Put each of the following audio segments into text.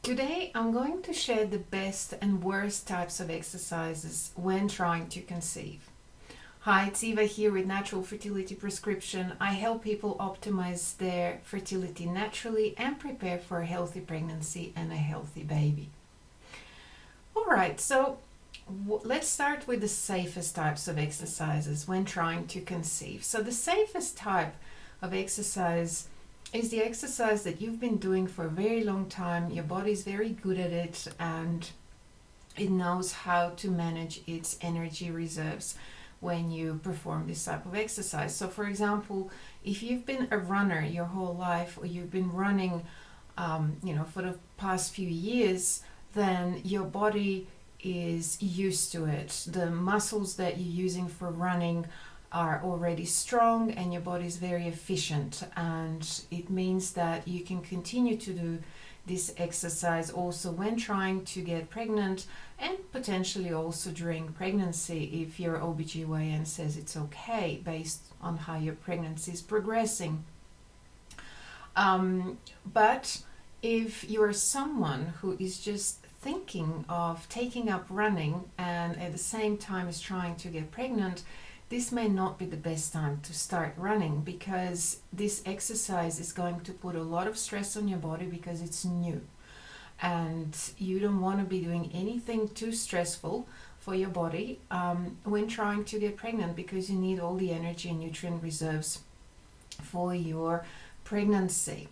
Today I'm going to share the best and worst types of exercises when trying to conceive. Hi, it's Eva here with Natural Fertility Prescription. I help people optimize their fertility naturally and prepare for a healthy pregnancy and a healthy baby. Alright, so let's start with the safest types of exercises when trying to conceive. So the safest type of exercise is the exercise that you've been doing for a very long time. Your body's very good at it and it knows how to manage its energy reserves when you perform this type of exercise. So for example, if you've been a runner your whole life, or you've been running for the past few years, then your body is used to it. The muscles that you're using for running are already strong and your body is very efficient, and it means that you can continue to do this exercise also when trying to get pregnant, and potentially also during pregnancy if your OBGYN says it's okay based on how your pregnancy is progressing. But if you're someone who is just thinking of taking up running and at the same time is trying to get pregnant, this may not be the best time to start running, because this exercise is going to put a lot of stress on your body because it's new. And you don't want to be doing anything too stressful for your body when trying to get pregnant, because you need all the energy and nutrient reserves for your pregnancy.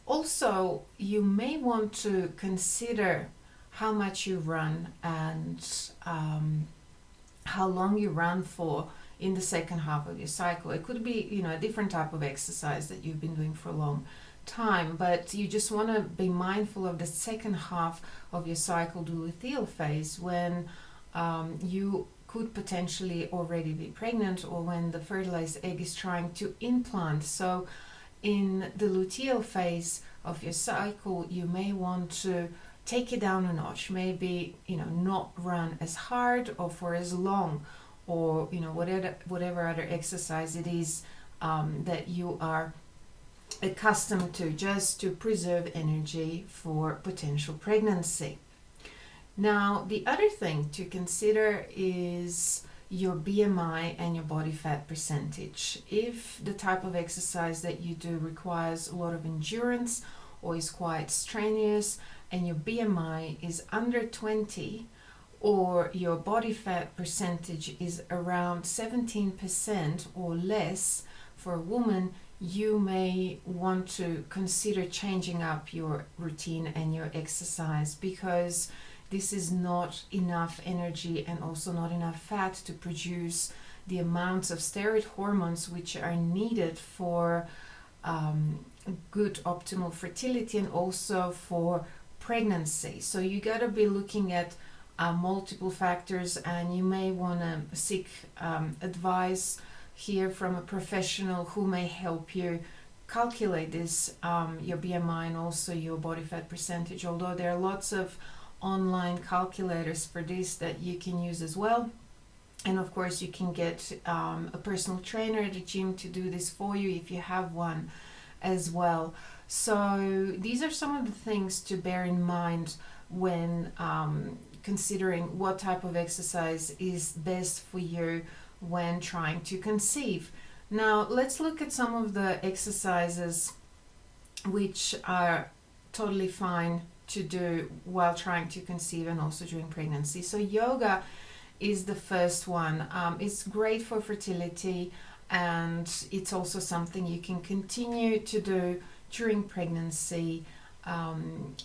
Also, you may want to consider how much you run and how long you run for in the second half of your cycle. It could be, a different type of exercise that you've been doing for a long time, but you just want to be mindful of the second half of your cycle, the luteal phase, when you could potentially already be pregnant, or when the fertilized egg is trying to implant. So in the luteal phase of your cycle, you may want to take it down a notch, maybe not run as hard or for as long, or whatever other exercise it is that you are accustomed to, just to preserve energy for potential pregnancy. Now, the other thing to consider is your BMI and your body fat percentage. If the type of exercise that you do requires a lot of endurance or is quite strenuous, and your BMI is under 20, or your body fat percentage is around 17% or less for a woman, you may want to consider changing up your routine and your exercise, because this is not enough energy and also not enough fat to produce the amounts of steroid hormones which are needed for good optimal fertility and also for pregnancy. So you got to be looking at multiple factors, and you may want to seek advice here from a professional who may help you calculate this, your BMI and also your body fat percentage, although there are lots of online calculators for this that you can use as well. And of course you can get a personal trainer at the gym to do this for you if you have one as well. So these are some of the things to bear in mind when considering what type of exercise is best for you when trying to conceive. Now let's look at some of the exercises which are totally fine to do while trying to conceive and also during pregnancy. So yoga is the first one. It's great for fertility, and it's also something you can continue to do during pregnancy.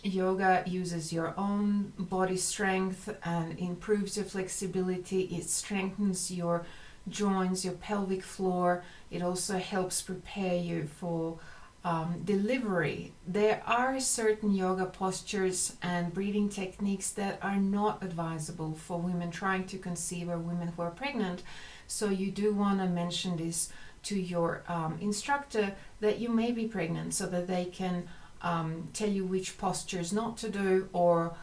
Yoga uses your own body strength and improves your flexibility. It strengthens your joints, your pelvic floor. It also helps prepare you for delivery. There are certain yoga postures and breathing techniques that are not advisable for women trying to conceive or women who are pregnant. So you do want to mention this to your instructor that you may be pregnant, so that they can tell you which postures not to do, or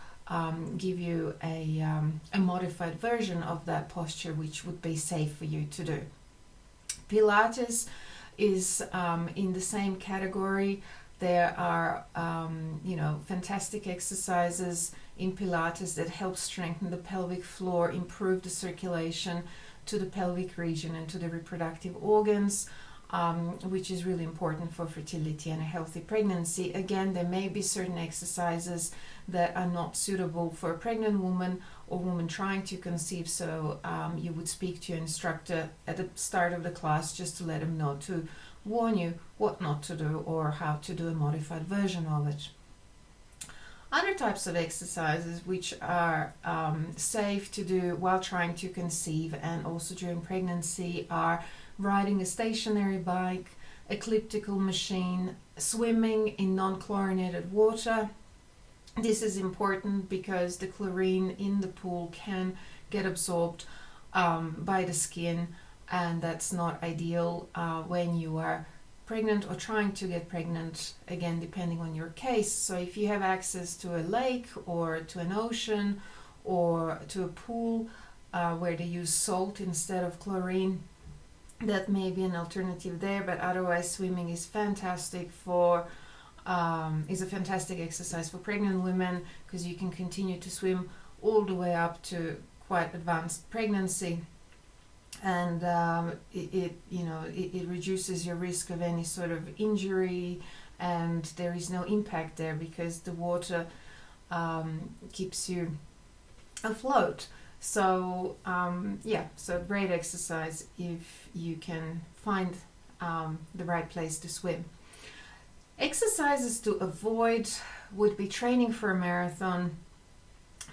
give you a modified version of that posture which would be safe for you to do. Pilates is in the same category. There are, fantastic exercises in Pilates that help strengthen the pelvic floor, improve the circulation to the pelvic region and to the reproductive organs, which is really important for fertility and a healthy pregnancy. Again, there may be certain exercises that are not suitable for a pregnant woman or woman trying to conceive, so you would speak to your instructor at the start of the class just to let him know, to warn you what not to do or how to do a modified version of it. Other types of exercises which are safe to do while trying to conceive and also during pregnancy are riding a stationary bike, elliptical machine, swimming in non-chlorinated water. This is important because the chlorine in the pool can get absorbed by the skin, and that's not ideal when you are pregnant or trying to get pregnant, again depending on your case. So if you have access to a lake or to an ocean or to a pool where they use salt instead of chlorine, that may be an alternative there. But otherwise, swimming is fantastic is a fantastic exercise for pregnant women, because you can continue to swim all the way up to quite advanced pregnancy, and it reduces your risk of any sort of injury, and there is no impact there because the water keeps you afloat. So so great exercise if you can find the right place to swim. Exercises to avoid would be training for a marathon.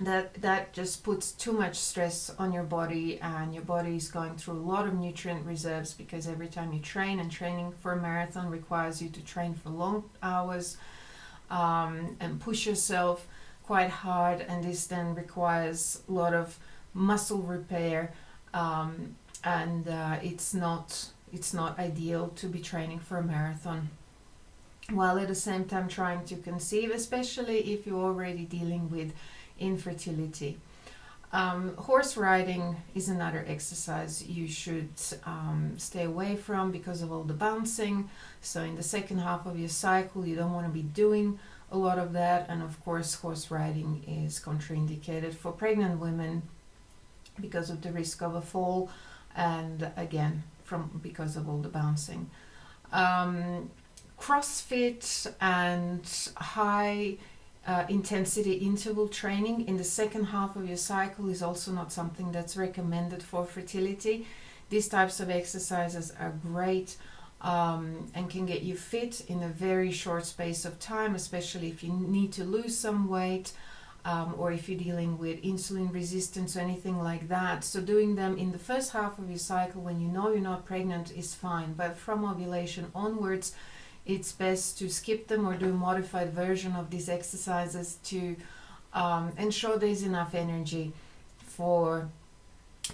That just puts too much stress on your body, and your body is going through a lot of nutrient reserves, because every time you train, and training for a marathon requires you to train for long hours and push yourself quite hard, and this then requires a lot of muscle repair, and it's not ideal to be training for a marathon while at the same time trying to conceive, especially if you're already dealing with infertility. Horse riding is another exercise you should stay away from because of all the bouncing. So in the second half of your cycle, you don't want to be doing a lot of that, and of course horse riding is contraindicated for pregnant women because of the risk of a fall, and again because of all the bouncing. CrossFit and high intensity interval training in the second half of your cycle is also not something that's recommended for fertility. These types of exercises are great and can get you fit in a very short space of time, especially if you need to lose some weight or if you're dealing with insulin resistance or anything like that. So doing them in the first half of your cycle when you know you're not pregnant is fine, but from ovulation onwards, it's best to skip them or do a modified version of these exercises to ensure there's enough energy for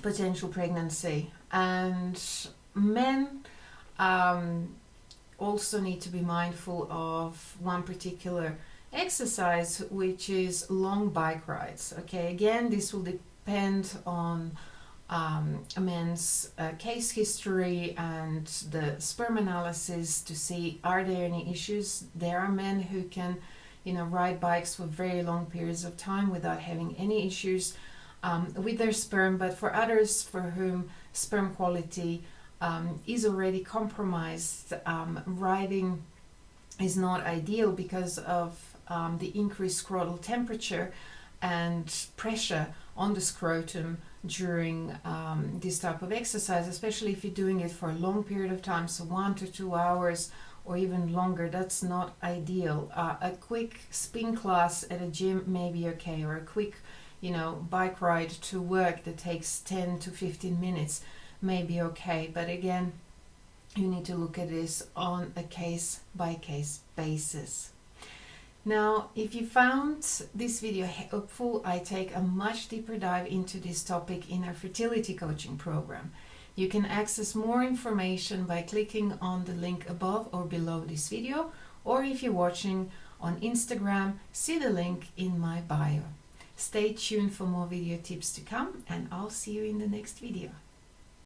potential pregnancy. And men also need to be mindful of one particular exercise, which is long bike rides. Okay, again, this will depend on a man's case history and the sperm analysis to see are there any issues. There are men who can ride bikes for very long periods of time without having any issues with their sperm, but for others for whom sperm quality is already compromised, riding is not ideal because of the increased scrotal temperature and pressure on the scrotum during this type of exercise, especially if you're doing it for a long period of time, so 1 to 2 hours or even longer. That's not ideal. A quick spin class at a gym may be okay, or a quick bike ride to work that takes 10 to 15 minutes may be okay, but again, you need to look at this on a case-by-case basis. Now, if you found this video helpful, I take a much deeper dive into this topic in our fertility coaching program. You can access more information by clicking on the link above or below this video, or if you're watching on Instagram, see the link in my bio. Stay tuned for more video tips to come, and I'll see you in the next video.